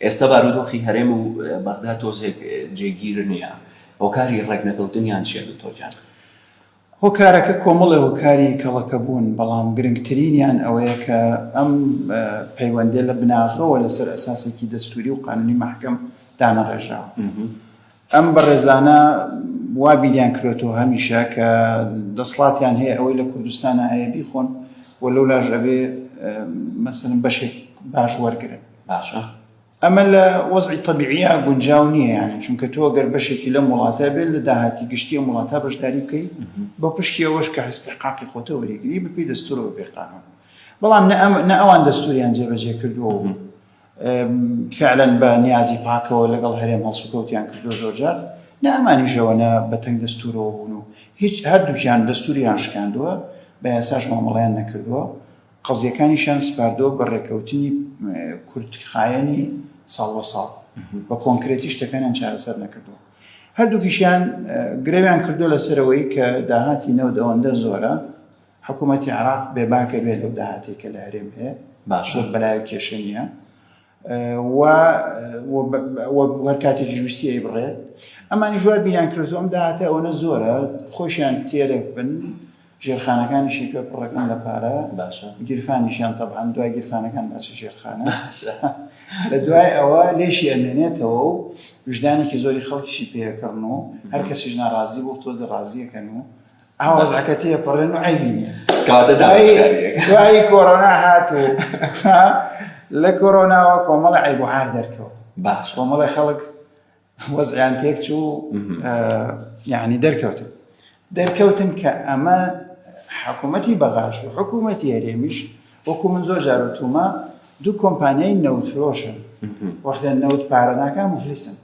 ئێستا بارودۆخی هەرێم و بەغدا تۆزێک جێگیر نییە. هۆکاری ڕێکنەکەوتنیان چیە دکتۆرجان؟ هۆکارەکە کۆمەڵی هۆکاری کەڵەکە بوون، بەڵام گرنگترینیان ئەوەیە کە ئەم پەیوەندێ لە بناغەوە لەسەر ئەساسێکی دەستوری و قانونی مەحکەم دانەڕێژراوە. ئەم بەڕێزانە وا بیریان کردێتەوە هەمیشە کە دەسڵاتیان هەیە ئەوەی لە کوردستانە هەیە بیخۆن و لەولاژ ئەبێ مەسەڵەن بەشێک باش وەرگرن. باشە. ئەمە لە وەزعی تەبیعیە گونجاو نییە، یعنی چونکە تۆ ئەگەر بەشێکی لە وڵاتە بێت لە داهاتی گشتی وڵاتە بەشداری بکەیت بە پشتی ئەوەش کە استحقاقی خۆتە وەریگری بپێی دەستورەوە بێ قانون. بەڵام نە ئەوان دەستوریان جێبەجێ کردووە و فعلا بە نیازی پاکەوە لەگەڵ هەرێم هەڵسوکەوتیان کردووە زۆرجار، نە ئەمانیشەوە نە بەتەنگ دەستورەوە بوون و هیچ هەردووکیان دەستوریان شکاندووە، بە یاساش مامەڵەیان نەکردووە، قەزیەکانیشیان سپاردووە بە ڕێکەوتنی کورتخایەنی ساڵ وە ساڵ بە کۆنکرێتی شتەکانیان چارەسەر نەکردووە. هەردووکیشیان گرێویان کردو لەسەرەوەی کە داهاتی نەود ئەوەندە زۆرە، حکوومەتی عێراق بێباکە بێت لەو داهاتێکە لە هەرێم هەیە، زۆر بەلایە کێشە نییە وەر کاتێکی جوستی ئەی بڕێت. ئەمانی ژوای بیریان کردو ئەم داهاتە ئەوەنە زۆرە، خۆشیان تێرێک بن، ژێرخانەکانیشی پێ پڕەکەن لە پارە، گیرفانیشیان تەبعاً دوای گیرفانەکان باچی ژێرخانە، لە دوای ئەوە لێشی ئەمێنێتەوە و وجدانێکی زۆری خەڵکیشی پێەکەڕن و هەر کەسیش ناڕازی بۆ تۆزە ڕازیەکەن و ئاوازەکە تێپەڕێن و عیبی نییە. دوای کۆرۆنا هاتوو لە کۆرۆناوە کۆمەڵی عیب و عار دەرکەوە، کۆمەڵی خەڵک وەزعیان تێک چوو، یعنی دەرکەوتن کە ئەمە حکوومەتی بەغاش و حکوومەتی هەرێمیش وەکو من زۆر جار وتوومە دوو کۆمپانیای نەوت فرۆشن، وەختە نەوت پارە ناکە مفلیسن.